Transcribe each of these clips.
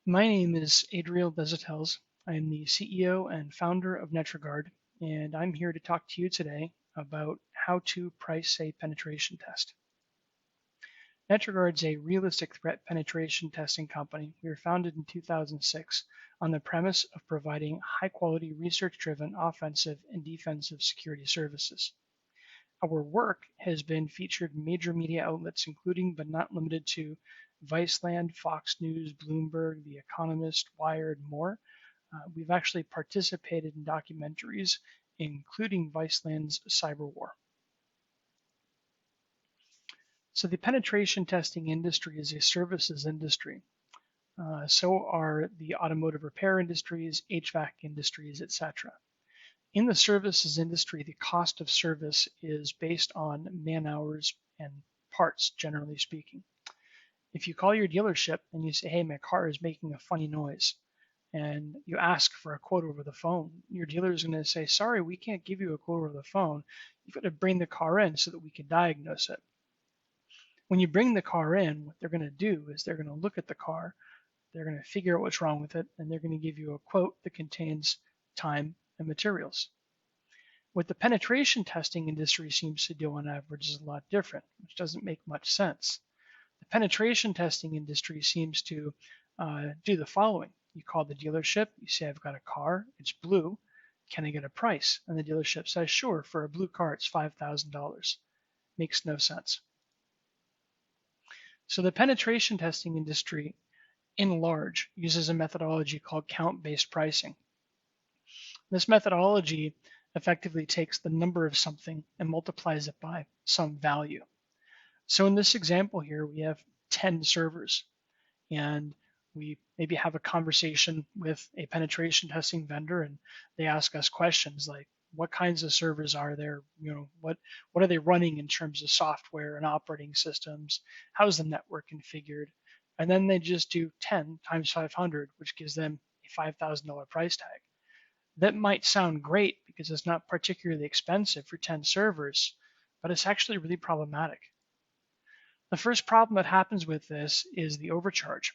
My name is Adriel Bezatels. I am the CEO and founder of Netragard, and I'm here to talk to you today about how to price a penetration test. Netragard is a realistic threat penetration testing company. We were founded in 2006 on the premise of providing high-quality, research-driven offensive and defensive security services. Our work has been featured in major media outlets, including but not limited to Viceland, Fox News, Bloomberg, The Economist, Wired, and more. We've actually participated in documentaries, including Viceland's Cyber War. So the penetration testing industry is a services industry. So are the automotive repair industries, HVAC industries, etc. In the services industry, the cost of service is based on man hours and parts, generally speaking. If you call your dealership and you say, hey, my car is making a funny noise, and you ask for a quote over the phone, your dealer is going to say, sorry, we can't give you a quote over the phone. You've got to bring the car in so that we can diagnose it. When you bring the car in, what they're going to do is they're going to look at the car, they're going to figure out what's wrong with it, and they're going to give you a quote that contains time and materials. What the penetration testing industry seems to do on average is a lot different, which doesn't make much sense. The penetration testing industry seems to do the following. You call the dealership, you say, I've got a car, it's blue, can I get a price? And the dealership says, sure, for a blue car, it's $5,000. Makes no sense. So the penetration testing industry, in large, uses a methodology called count-based pricing. This methodology effectively takes the number of something and multiplies it by some value. So in this example here, we have 10 servers, and we maybe have a conversation with a penetration testing vendor, and they ask us questions like, what kinds of servers are there? What are they running in terms of software and operating systems? How's the network configured? And then they just do 10 times 500, which gives them a $5,000 price tag. That might sound great because it's not particularly expensive for 10 servers, but it's actually really problematic. The first problem that happens with this is the overcharge.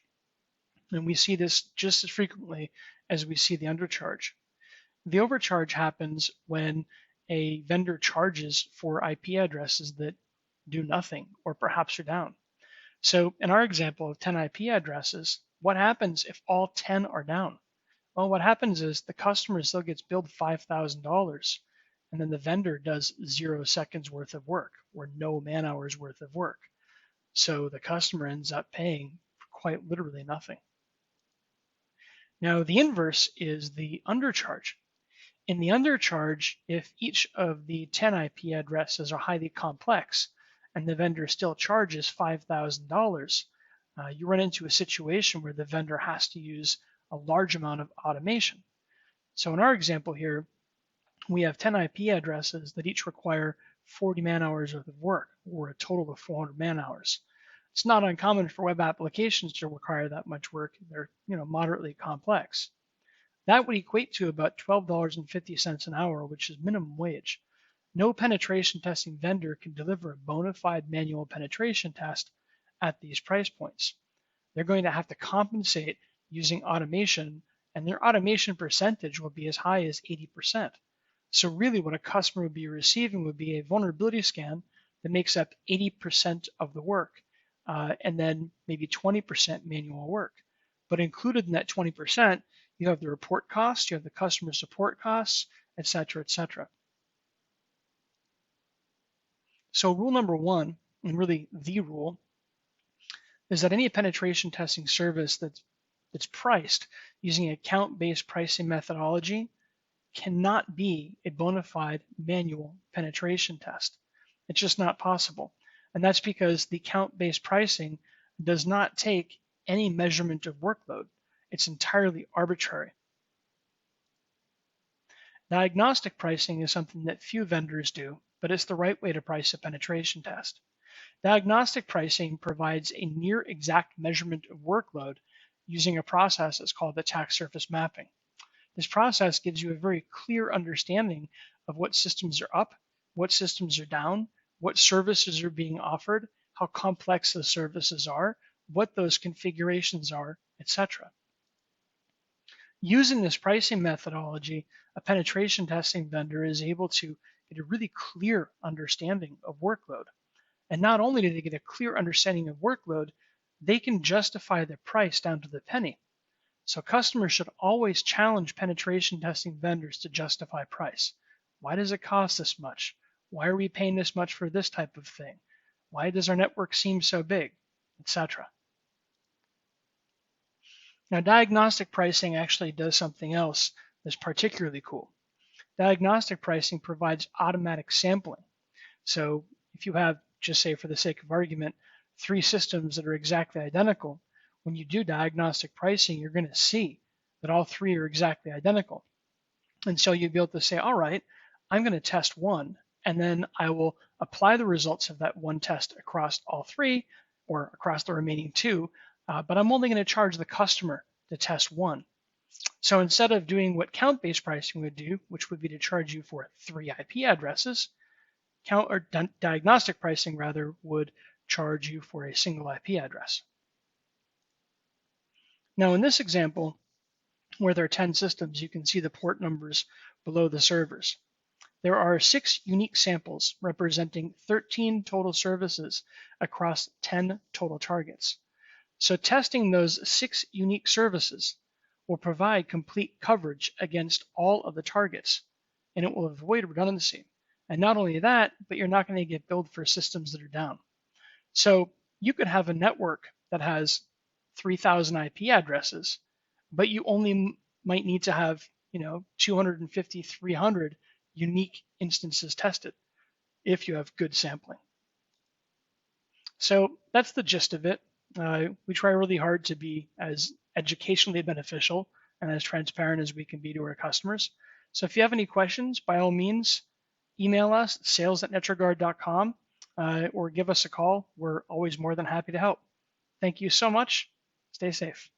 And we see this just as frequently as we see the undercharge. The overcharge happens when a vendor charges for IP addresses that do nothing or perhaps are down. So in our example of 10 IP addresses, what happens if all 10 are down? Well, what happens is the customer still gets billed $5,000, and then the vendor does 0 seconds worth of work or no man hours worth of work. So the customer ends up paying quite literally nothing. Now, the inverse is the undercharge. In the undercharge, if each of the 10 IP addresses are highly complex and the vendor still charges $5,000, you run into a situation where the vendor has to use a large amount of automation. So in our example here, we have 10 IP addresses that each require 40 man hours worth of work, or a total of 400 man hours. It's not uncommon for web applications to require that much work. They're moderately complex. That would equate to about $12.50 an hour, which is minimum wage. No penetration testing vendor can deliver a bona fide manual penetration test at these price points. They're going to have to compensate using automation, and their automation percentage will be as high as 80%. So really what a customer would be receiving would be a vulnerability scan that makes up 80% of the work, and then maybe 20% manual work. But included in that 20%, you have the report costs, you have the customer support costs, et cetera, et cetera. So rule number one, and really the rule, is that any penetration testing service that's priced using a count-based pricing methodology cannot be a bona fide manual penetration test. It's just not possible. And that's because the count-based pricing does not take any measurement of workload. It's entirely arbitrary. Diagnostic pricing is something that few vendors do, but it's the right way to price a penetration test. Diagnostic pricing provides a near exact measurement of workload using a process that's called attack surface mapping. This process gives you a very clear understanding of what systems are up, what systems are down, what services are being offered, how complex those services are, what those configurations are, etc. Using this pricing methodology, a penetration testing vendor is able to get a really clear understanding of workload. And not only do they get a clear understanding of workload, they can justify the price down to the penny. So customers should always challenge penetration testing vendors to justify price. Why does it cost this much? Why are we paying this much for this type of thing? Why does our network seem so big, etc. Now, diagnostic pricing actually does something else that's particularly cool. Diagnostic pricing provides automatic sampling. So if you have, just say for the sake of argument, 3 systems that are exactly identical, when you do diagnostic pricing, you're going to see that all 3 are exactly identical. And so you'll be able to say, all right, I'm going to test one, and then I will apply the results of that one test across all 3 or across the remaining 2, but I'm only going to charge the customer to test one. So instead of doing what count-based pricing would do, which would be to charge you for 3 IP addresses, diagnostic pricing rather would charge you for a single IP address. Now in this example, where there are 10 systems, you can see the port numbers below the servers. There are 6 unique samples representing 13 total services across 10 total targets. So testing those 6 unique services will provide complete coverage against all of the targets, and it will avoid redundancy. And not only that, but you're not going to get billed for systems that are down. So you could have a network that has 3,000 IP addresses, but you only might need to have 250, 300 unique instances tested if you have good sampling. So that's the gist of it. We try really hard to be as educationally beneficial and as transparent as we can be to our customers. So if you have any questions, by all means, email us, sales@netragard.com, or give us a call. We're always more than happy to help. Thank you so much. Stay safe.